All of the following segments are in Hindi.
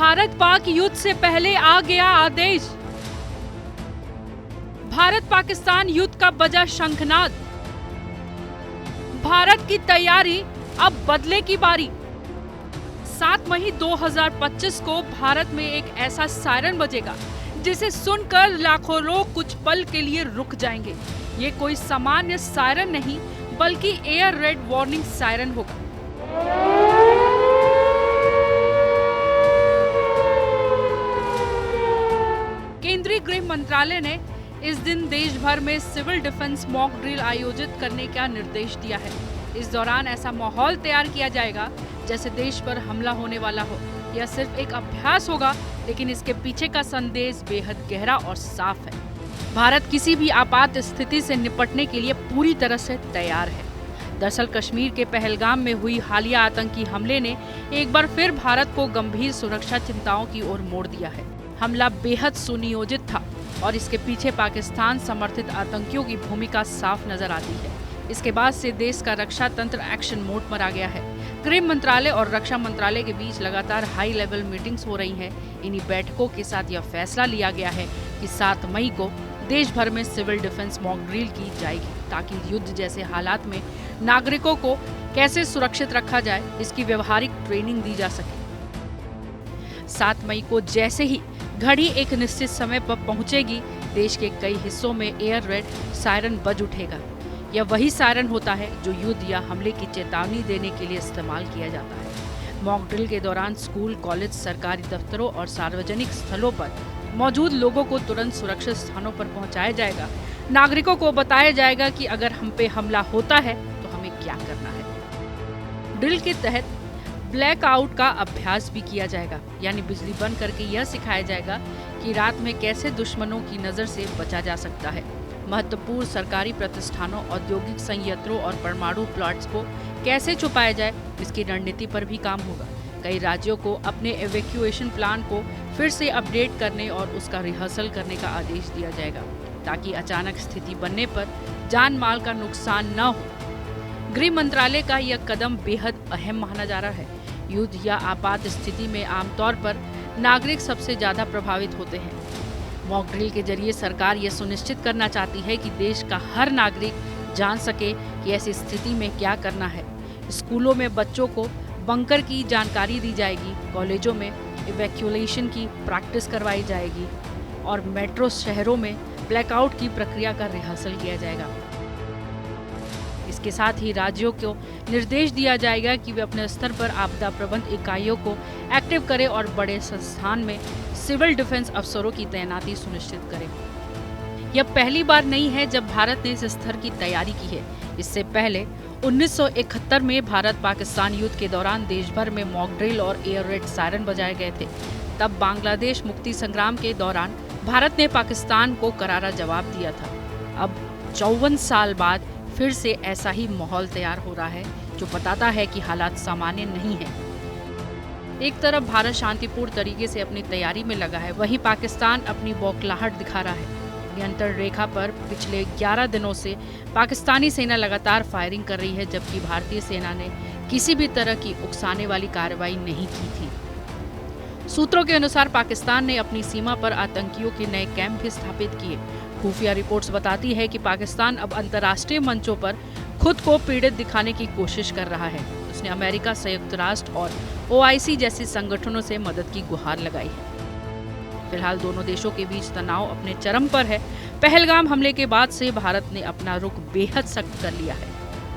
भारत पाक युद्ध से पहले आ गया आदेश। भारत पाकिस्तान युद्ध का बजा शंखनाद। भारत की तैयारी अब बदले की बारी। 7 मई 2025 को भारत में एक ऐसा सायरन बजेगा जिसे सुनकर लाखों लोग कुछ पल के लिए रुक जाएंगे। ये कोई सामान्य सायरन नहीं बल्कि एयर रेड वार्निंग सायरन होगा। केंद्रीय गृह मंत्रालय ने इस दिन देश भर में सिविल डिफेंस मॉक ड्रिल आयोजित करने का निर्देश दिया है। इस दौरान ऐसा माहौल तैयार किया जाएगा जैसे देश पर हमला होने वाला हो। यह सिर्फ एक अभ्यास होगा, लेकिन इसके पीछे का संदेश बेहद गहरा और साफ है। भारत किसी भी आपात स्थिति से निपटने के लिए पूरी तरह से तैयार है। दरअसल कश्मीर के पहलगाम में हुई हालिया आतंकी हमले ने एक बार फिर भारत को गंभीर सुरक्षा चिंताओं की ओर मोड़ दिया है। हमला बेहद सुनियोजित था और इसके पीछे पाकिस्तान समर्थित आतंकियों की भूमिका साफ नजर आती है। इसके बाद से देश का रक्षा तंत्र एक्शन मोड पर आ गया है। गृह मंत्रालय और रक्षा मंत्रालय के बीच लगातार हाई लेवल मीटिंग्स हो रही हैं। इन्हीं बैठकों के साथ यह फैसला लिया गया है कि 7 मई को देश भर में सिविल डिफेंस मॉक ड्रिल की जाएगी, ताकि युद्ध जैसे हालात में नागरिकों को कैसे सुरक्षित रखा जाए, इसकी व्यवहारिक ट्रेनिंग दी जा सके। 7 मई को जैसे ही घड़ी एक निश्चित समय पर पहुंचेगी, देश के कई हिस्सों में एयर रेड सायरन बज उठेगा। यह वही सायरन होता है जो युद्ध या हमले की चेतावनी देने के लिए इस्तेमाल किया जाता है। मॉक ड्रिल के दौरान स्कूल, कॉलेज, सरकारी दफ्तरों और सार्वजनिक स्थलों पर मौजूद लोगों को तुरंत सुरक्षित स्थानों पर पहुंचाया जाएगा। नागरिकों को बताया जाएगा कि अगर हम पे हमला होता है तो हमें क्या करना है। ड्रिल के तहत ब्लैकआउट का अभ्यास भी किया जाएगा, यानी बिजली बंद करके यह सिखाया जाएगा कि रात में कैसे दुश्मनों की नजर से बचा जा सकता है। महत्वपूर्ण सरकारी प्रतिष्ठानों, औद्योगिक संयंत्रों और परमाणु प्लांट्स को कैसे छुपाया जाए, इसकी रणनीति पर भी काम होगा। कई राज्यों को अपने एवैक्यूएशन प्लान को फिर से अपडेट करने और उसका रिहर्सल करने का आदेश दिया जाएगा, ताकि अचानक स्थिति बनने पर जान माल का नुकसान न हो। गृह मंत्रालय का यह कदम बेहद अहम माना जा रहा है। युद्ध या आपात स्थिति में आमतौर पर नागरिक सबसे ज्यादा प्रभावित होते हैं। मॉक ड्रिल के जरिए सरकार यह सुनिश्चित करना चाहती है कि देश का हर नागरिक जान सके कि ऐसी स्थिति में क्या करना है। स्कूलों में बच्चों को बंकर की जानकारी दी जाएगी, कॉलेजों में इवैक्यूएशन की प्रैक्टिस करवाई जाएगी और मेट्रो शहरों में ब्लैकआउट की प्रक्रिया का रिहर्सल किया जाएगा। इसके साथ ही राज्यों को निर्देश दिया जाएगा कि वे अपने स्तर पर आपदा प्रबंध इकाइयों को एक्टिव करें और बड़े संस्थान में सिविल डिफेंस अफसरों की तैनाती सुनिश्चित करें। यह पहली बार नहीं है जब भारत ने इस स्तर की तैयारी की है। इससे पहले 1971 में भारत पाकिस्तान युद्ध के दौरान देश भर में मॉक ड्रिल और एयर रेड सायरन बजाए गए थे। तब बांग्लादेश मुक्ति संग्राम के दौरान भारत ने पाकिस्तान को करारा जवाब दिया था। अब 54 साल बाद फिर से ऐसा ही माहौल तैयार हो रहा है, जो बताता है कि हालात सामान्य नहीं है। एक तरफ भारत शांतिपूर्ण तरीके से अपनी तैयारी में लगा है, वहीं पाकिस्तान अपनी बौखलाहट दिखा रहा है। नियंत्रण रेखा पर पिछले 11 दिनों से पाकिस्तानी सेना लगातार फायरिंग कर रही है, जबकि भारतीय सेना ने किसी भी तरह की उकसाने वाली कार्रवाई नहीं की थी। सूत्रों के अनुसार पाकिस्तान ने अपनी सीमा पर आतंकियों के नए कैंप भी स्थापित किए। खुफिया रिपोर्ट्स बताती है कि पाकिस्तान अब अंतर्राष्ट्रीय मंचों पर खुद को पीड़ित दिखाने की कोशिश कर रहा है। उसने अमेरिका, संयुक्त राष्ट्र और OIC जैसे संगठनों से मदद की गुहार लगाई है। फिलहाल दोनों देशों के बीच तनाव अपने चरम पर है। पहलगाम हमले के बाद से भारत ने अपना रुख बेहद सख्त कर लिया है।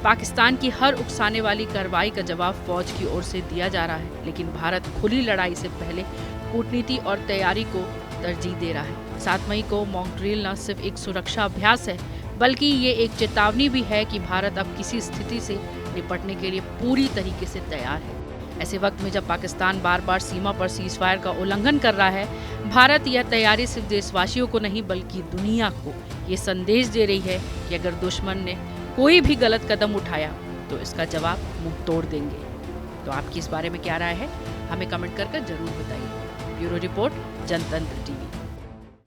पाकिस्तान की हर उकसाने वाली कार्रवाई का जवाब फौज की ओर से दिया जा रहा है, लेकिन भारत खुली लड़ाई से पहले कूटनीति और तैयारी को तरजीह दे रहा है। 7 मई को मॉक ड्रिल न सिर्फ एक सुरक्षा अभ्यास है, बल्कि ये एक चेतावनी भी है कि भारत अब किसी स्थिति से निपटने के लिए पूरी तरीके से तैयार है। ऐसे वक्त में जब पाकिस्तान बार बार सीमा पर सीजफायर का उल्लंघन कर रहा है, भारत यह तैयारी सिर्फ देशवासियों को नहीं बल्कि दुनिया को ये संदेश दे रही है कि अगर दुश्मन ने कोई भी गलत कदम उठाया तो इसका जवाब मुंह तोड़ देंगे। तो आपकी इस बारे में क्या राय है, हमें कमेंट कर जरूर बताइए। ब्यूरो रिपोर्ट, जनतंत्र टीवी।